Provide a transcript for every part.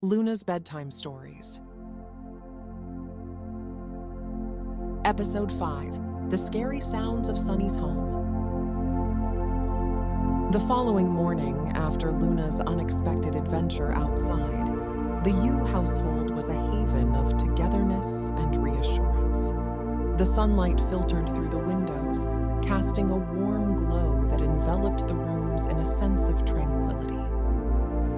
Luna's Bedtime Stories. Episode 5, The Scary Sounds of Sunny's Home. The following morning, after Luna's unexpected adventure outside, the Yu household was a haven of togetherness and reassurance. The sunlight filtered through the windows, casting a warm glow that enveloped the rooms in a sense of tranquility.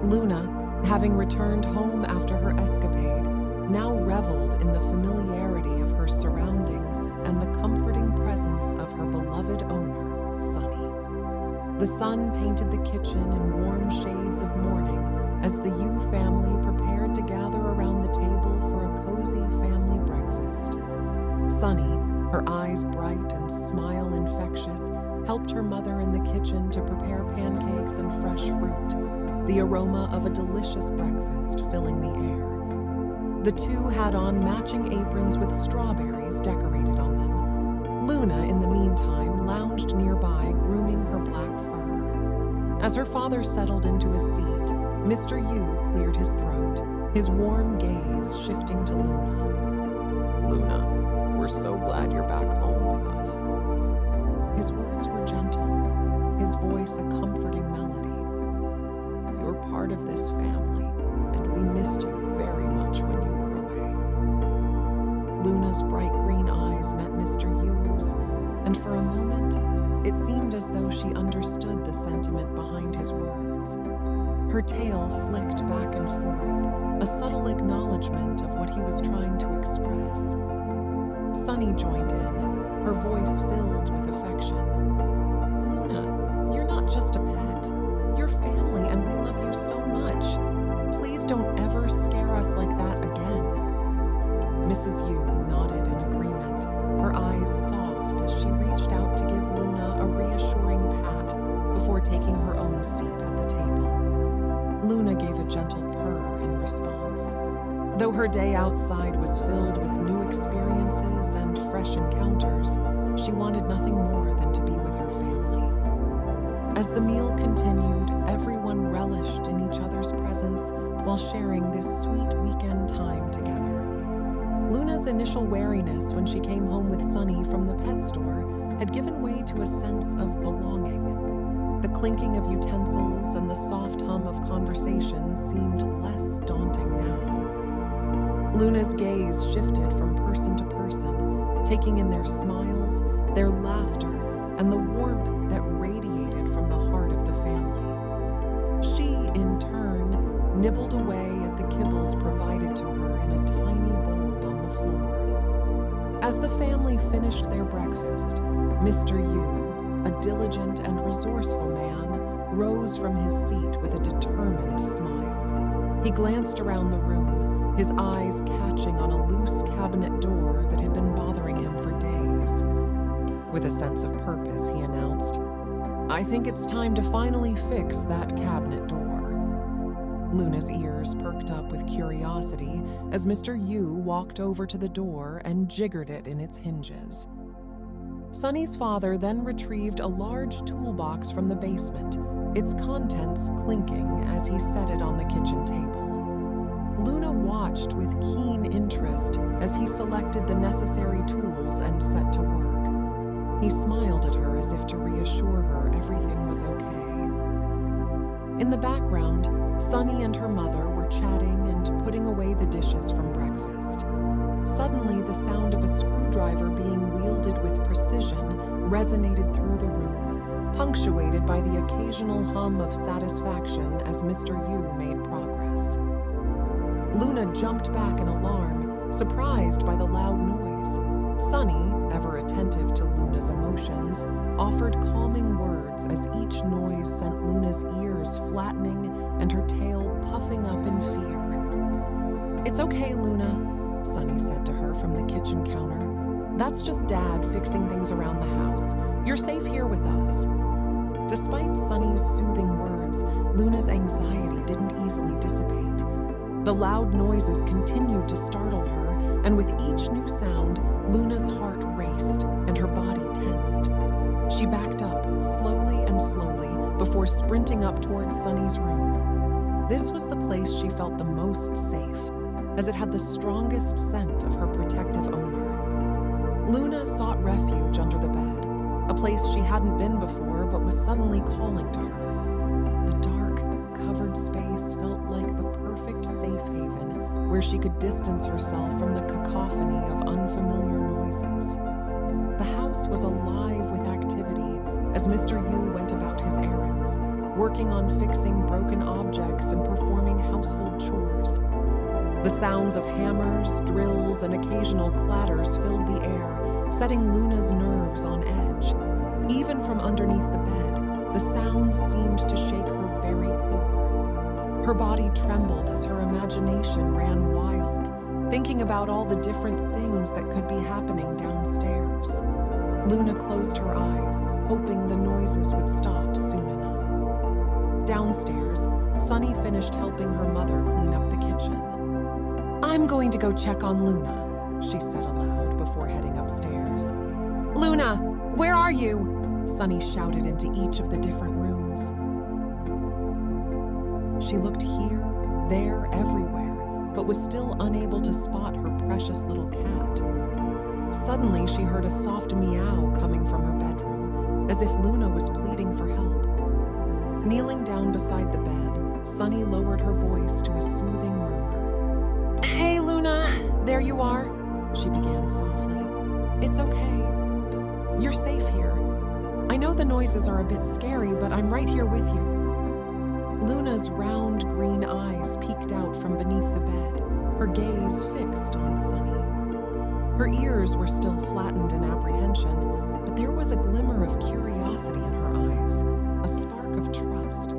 Luna, having returned home after her escapade, now reveled in the familiarity of her surroundings and the comforting presence of her beloved owner, Sunny. The sun painted the kitchen in warm shades of morning as the Yu family prepared to gather around the table for a cozy family breakfast. Sunny, her eyes bright and smile infectious, helped her mother in the kitchen to prepare pancakes and fresh fruit, the aroma of a delicious breakfast filling the air. The two had on matching aprons with strawberries decorated on them. Luna, in the meantime, lounged nearby, grooming her black fur. As her father settled into his seat, Mr. Yu cleared his throat, his warm gaze shifting to Luna. "Luna, we're so glad you're back home with us." His words were gentle, his voice a comforting melody. "You're part of this family, and we missed you very much when you were away." Luna's bright green eyes met Mr. Yu's, and for a moment, it seemed as though she understood the sentiment behind his words. Her tail flicked back and forth, a subtle acknowledgement of what he was trying to express. Sunny joined in, her voice filled with affection. "Luna, you're not just a pet. You're family, and we love you so much. Please don't ever scare us like that again." Mrs. Yu nodded in agreement, her eyes soft as she reached out to give Luna a reassuring pat before taking her own seat at the table. Luna gave a gentle purr in response. Though her day outside was filled with new experiences and fresh encounters, she wanted nothing more than to be with her family. As the meal continued, everyone relished in each other's presence while sharing this sweet weekend time together. Luna's initial wariness when she came home with Sunny from the pet store had given way to a sense of belonging. The clinking of utensils and the soft hum of conversation seemed less daunting now. Luna's gaze shifted from person to person, taking in their smiles, their laughter, and the warmth that radiated from the heart of the family. She, in turn, nibbled away at the kibbles provided to her in a tiny bowl on the floor. As the family finished their breakfast, Mr. Yu, a diligent and resourceful man, rose from his seat with a determined smile. He glanced around the room, his eyes catching on a loose cabinet door that had been bothering him for days. With a sense of purpose, he announced, "I think it's time to finally fix that cabinet door." Luna's ears perked up with curiosity as Mr. Yu walked over to the door and jiggered it in its hinges. Sunny's father then retrieved a large toolbox from the basement, its contents clinking as he set it on the kitchen table. Luna watched with keen interest as he selected the necessary tools and set to work. He smiled at her as if to reassure her everything was okay. In the background, Sunny and her mother were chatting and putting away the dishes from breakfast. Suddenly, the sound of a screwdriver being wielded with precision resonated through the room, punctuated by the occasional hum of satisfaction as Mr. Yu made progress. Luna jumped back in alarm, surprised by the loud noise. Sunny, ever attentive to Luna's emotions, offered calming words as each noise sent Luna's ears flattening and her tail puffing up in fear. "It's okay, Luna," Sunny said to her from the kitchen counter. "That's just Dad fixing things around the house. You're safe here with us." Despite Sunny's soothing words, Luna's anxiety didn't easily dissipate. The loud noises continued to startle her, and with each new sound, Luna's heart raced and her body tensed. She backed up, slowly and slowly, before sprinting up towards Sunny's room. This was the place she felt the most safe, as it had the strongest scent of her protective owner. Luna sought refuge under the bed, a place she hadn't been before but was suddenly calling to her. The dark, covered space felt like the perfect safe haven where she could distance herself from the cacophony of unfamiliar noises. The house was alive with activity as Mr. Yu went about his errands, working on fixing broken objects and performing household chores. The sounds of hammers, drills, and occasional clatters filled the air, setting Luna's nerves on edge. Even from underneath the bed, the sounds seemed to shake her very core. Her body trembled as her imagination ran wild, thinking about all the different things that could be happening downstairs. Luna closed her eyes, hoping the noises would stop soon enough. Downstairs, Sunny finished helping her mother clean up the kitchen. "I'm going to go check on Luna," she said aloud before heading upstairs. "Luna, where are you?" Sunny shouted into each of the different rooms. She looked here, there, everywhere, but was still unable to spot her precious little cat. Suddenly, she heard a soft meow coming from her bedroom, as if Luna was pleading for help. Kneeling down beside the bed, Sunny lowered her voice to a soothing murmur. "Hey, Luna, there you are," she began softly. "It's okay. You're safe here. I know the noises are a bit scary, but I'm right here with you." Luna's round green eyes peeked out from beneath the bed, her gaze fixed on Sunny. Her ears were still flattened in apprehension, but there was a glimmer of curiosity in her eyes, a spark of trust.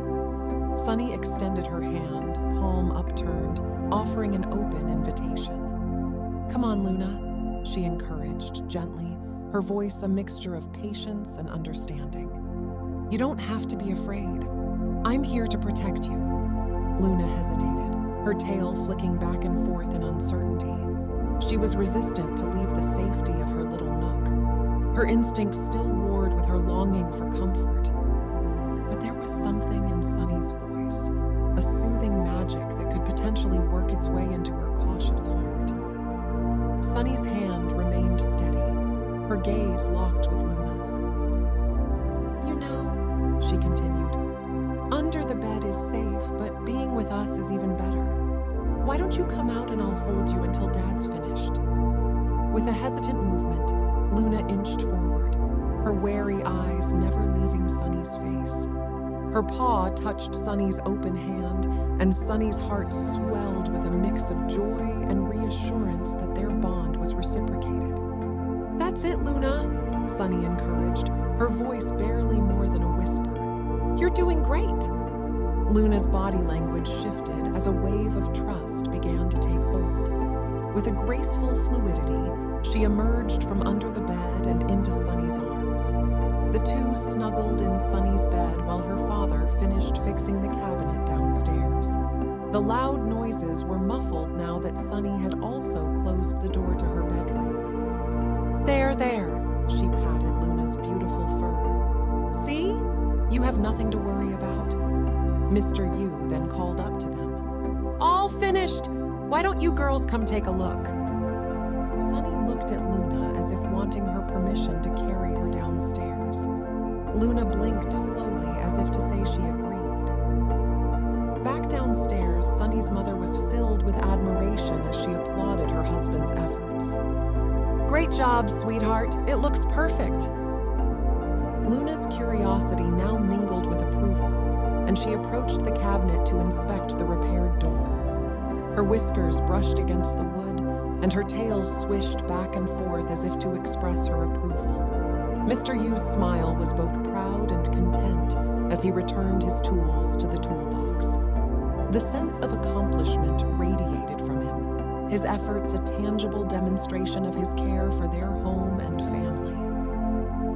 Sunny extended her hand, palm upturned, offering an open invitation. "Come on, Luna," she encouraged gently, her voice a mixture of patience and understanding. "You don't have to be afraid. I'm here to protect you." Luna hesitated, her tail flicking back and forth in uncertainty. She was resistant to leave the safety of her little nook. Her instincts still warred with her longing for comfort. But there was something in Sunny's voice, a soothing magic that could potentially work its way into her cautious heart. Sunny's hand remained steady, her gaze locked with Luna's. "You know," she continued, "under the bed is safe, but being with us is even better. Why don't you come out and I'll hold you until Dad's finished?" With a hesitant movement, Luna inched forward, her wary eyes never leaving Sunny's face. Her paw touched Sunny's open hand, and Sunny's heart swelled with a mix of joy and reassurance that their bond was reciprocated. "That's it, Luna," Sunny encouraged, her voice barely more than a whisper. "You're doing great." Luna's body language shifted as a wave of trust began to take hold. With a graceful fluidity, she emerged from under the bed and into Sunny's arms. The two snuggled in Sunny's bed while her father finished fixing the cabinet downstairs. The loud noises were muffled now that Sunny had also closed the door to her bedroom. "There, there," she patted Luna's beautiful fur. "See? You have nothing to worry about." Mr. Yu then called up to them. "All finished! Why don't you girls come take a look?" Sunny looked at Luna as if wanting her permission to carry her downstairs. Luna blinked slowly as if to say she agreed. Back downstairs, Sunny's mother was filled with admiration as she applauded her husband's efforts. "Great job, sweetheart. It looks perfect." Luna's curiosity now mingled with approval, and she approached the cabinet to inspect the repaired door. Her whiskers brushed against the wood, and her tail swished back and forth as if to express her approval. Mr. Yu's smile was both proud and content as he returned his tools to the toolbox. The sense of accomplishment radiated from him, his efforts a tangible demonstration of his care for their home and family.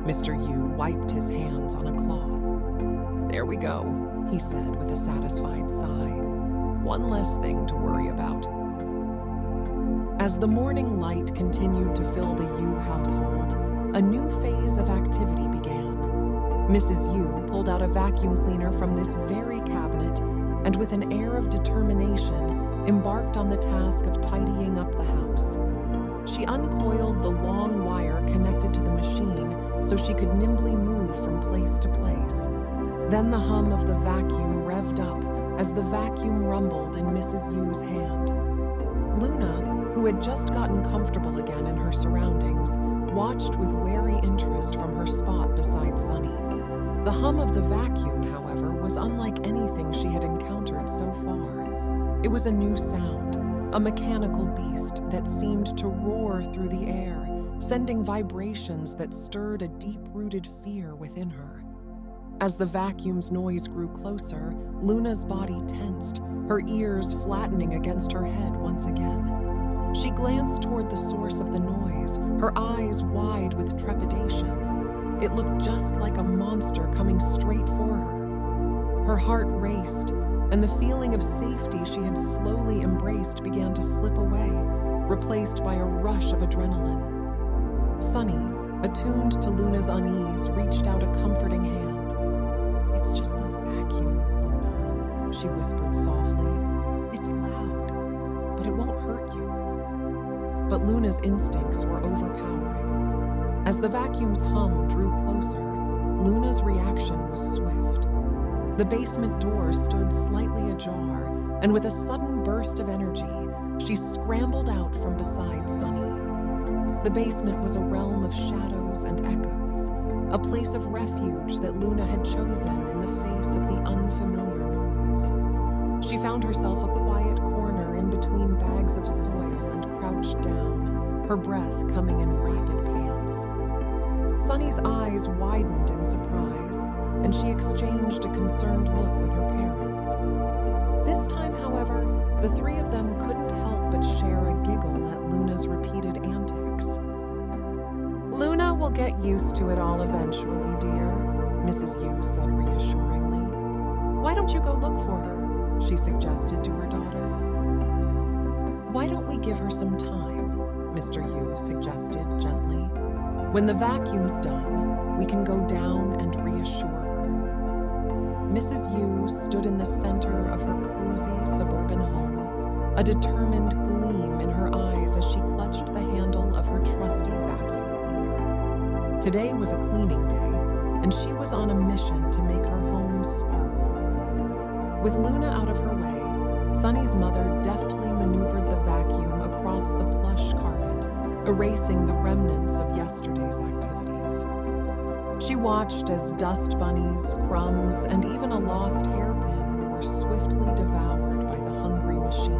Mr. Yu wiped his hands on a cloth. "There we go," he said with a satisfied sigh. "One less thing to worry about." As the morning light continued to fill the Yu household, a new phase of activity began. Mrs. Yu pulled out a vacuum cleaner from this very cabinet and with an air of determination, embarked on the task of tidying up the house. She uncoiled the long wire connected to the machine so she could nimbly move from place to place. Then the hum of the vacuum revved up as the vacuum rumbled in Mrs. Yu's hand. Luna, who had just gotten comfortable again in her surroundings, watched with wary interest from her spot beside Sunny. The hum of the vacuum, however, was unlike anything she had encountered so far. It was a new sound, a mechanical beast that seemed to roar through the air, sending vibrations that stirred a deep-rooted fear within her. As the vacuum's noise grew closer, Luna's body tensed, her ears flattening against her head once again. She glanced toward the source of the noise, her eyes wide with trepidation. It looked just like a monster coming straight for her. Her heart raced, and the feeling of safety she had slowly embraced began to slip away, replaced by a rush of adrenaline. Sunny, attuned to Luna's unease, reached out a comforting hand. "It's just the vacuum, Luna," she whispered softly. "It's loud, but it won't hurt you." But Luna's instincts were overpowering. As the vacuum's hum drew closer, Luna's reaction was swift. The basement door stood slightly ajar, and with a sudden burst of energy, she scrambled out from beside Sunny. The basement was a realm of shadows and echoes, a place of refuge that Luna had chosen in the face of the unfamiliar noise. She found herself a quiet corner in between bags of soil and crouched down, her breath coming in rapid pants. Sunny's eyes widened in surprise, and she exchanged a concerned look with her parents. This time, however, the three of them couldn't help but share a giggle at Luna's repeated antics. "Luna will get used to it all eventually, dear," Mrs. Yu said reassuringly. "Why don't you go look for her?" she suggested to her daughter. "Why don't we give her some time?" Mr. Yu suggested gently. "When the vacuum's done, we can go down and reassure her." Mrs. Yu stood in the center of her cozy suburban home, a determined gleam in her eyes as she clutched the handle of her trusty vacuum cleaner. Today was a cleaning day, and she was on a mission to make her home sparkle. With Luna out of her way, Sunny's mother deftly maneuvered the vacuum across the plush carpet, erasing the remnants of yesterday's activities. She watched as dust bunnies, crumbs, and even a lost hairpin were swiftly devoured by the hungry machine.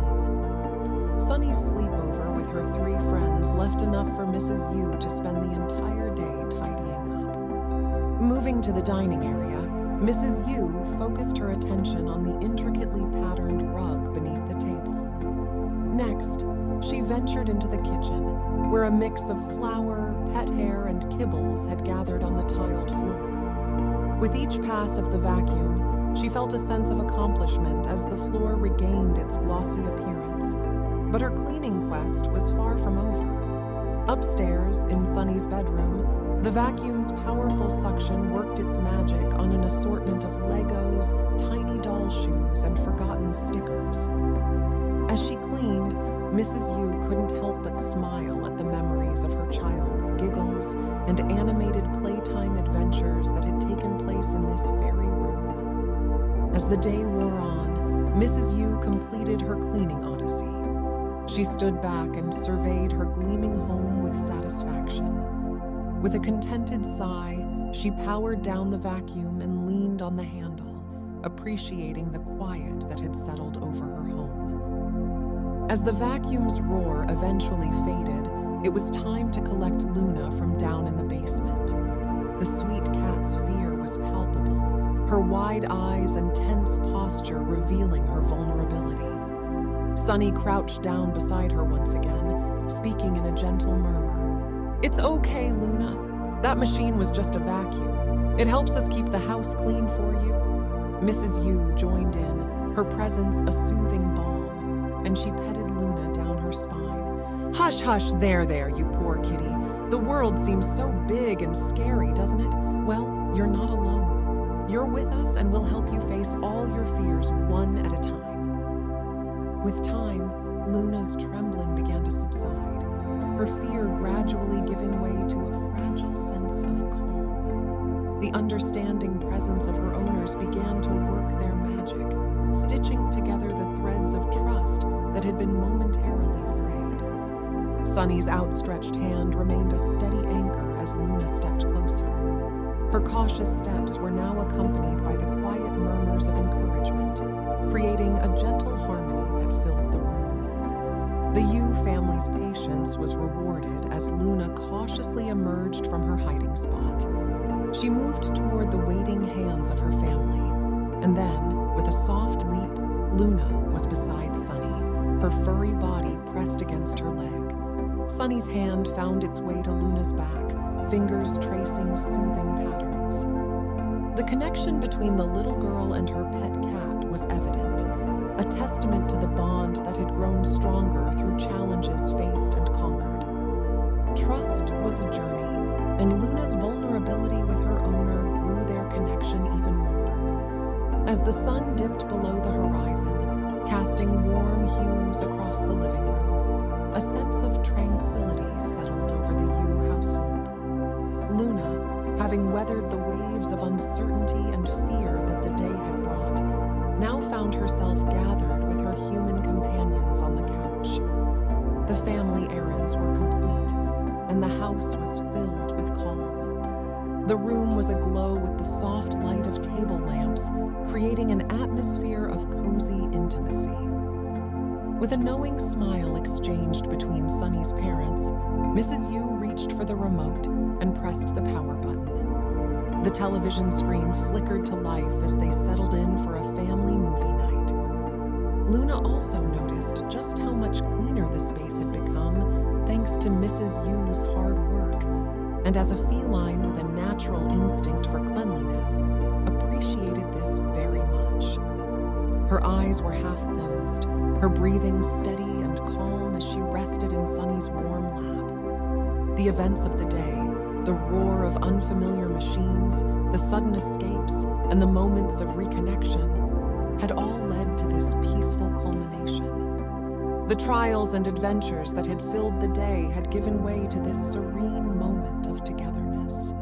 Sunny's sleepover with her three friends left enough for Mrs. Yu to spend the entire day tidying up. Moving to the dining area, Mrs. Yu focused her attention on the intricately patterned rug beneath the table. Next, she ventured into the kitchen, where a mix of flour, pet hair, and kibbles had gathered on the tiled floor. With each pass of the vacuum, she felt a sense of accomplishment as the floor regained its glossy appearance. But her cleaning quest was far from over. Upstairs, in Sunny's bedroom, the vacuum's powerful suction worked its magic on an assortment of Legos, tiny doll shoes, and forgotten stickers. As she cleaned, Mrs. Yu couldn't help but smile at the memories of her child's giggles and animated playtime adventures that had taken place in this very room. As the day wore on, Mrs. Yu completed her cleaning odyssey. She stood back and surveyed her gleaming home with satisfaction. With a contented sigh, she powered down the vacuum and leaned on the handle, appreciating the quiet that had settled over her home. As the vacuum's roar eventually faded, it was time to collect Luna from down in the basement. The sweet cat's fear was palpable, her wide eyes and tense posture revealing her vulnerability. Sunny crouched down beside her once again, speaking in a gentle murmur. "It's okay, Luna. That machine was just a vacuum. It helps us keep the house clean for you." Mrs. Yu joined in, her presence a soothing balm, and she petted Luna down her spine. "Hush, hush, there, you poor kitty. The world seems so big and scary, doesn't it? Well, you're not alone. You're with us and we'll help you face all your fears one at a time. With time, Luna's trembling began to subside, her fear gradually giving way to a fragile sense of calm. The understanding presence of her owners began to work their magic, stitching together the threads of trust that had been momentarily frayed. Sunny's outstretched hand remained a steady anchor as Luna stepped closer. Her cautious steps were now accompanied by the quiet murmurs of encouragement, creating a gentle harmony that filled the room. The Yu family's patience was rewarded as Luna cautiously emerged from her hiding spot. She moved toward the waiting hands of her family, and then, with a soft leap, Luna was beside Sunny, her furry body pressed against her leg. Sunny's hand found its way to Luna's back, fingers tracing soothing patterns. The connection between the little girl and her pet cat was evident, a testament to the bond that had grown stronger through challenges faced and conquered. Trust was a journey, and Luna's vulnerability with her owner grew their connection even more. As the sun dipped below the horizon, casting warm hues across the living room, a sense of tranquility settled over the Yu household. Luna, having weathered the waves of uncertainty and fear that the day had brought, now found herself gathered with her human companions on the couch. The family errands were complete, and the house was filled with calm. The room was aglow with the soft light of table lamps, creating an atmosphere of cozy intimacy. With a knowing smile exchanged between Sunny's parents, Mrs. Yu reached for the remote and pressed the power button. The television screen flickered to life as they settled in for a family movie night. Luna also noticed just how much cleaner the space had become thanks to Mrs. Yu's hard work, and as a feline with a natural instinct for cleanliness, appreciated this very much. Her eyes were half closed, her breathing steady and calm as she rested in Sunny's warm lap. The events of the day, the roar of unfamiliar machines, the sudden escapes, and the moments of reconnection had all led to this peaceful culmination. The trials and adventures that had filled the day had given way to this serene moment of togetherness.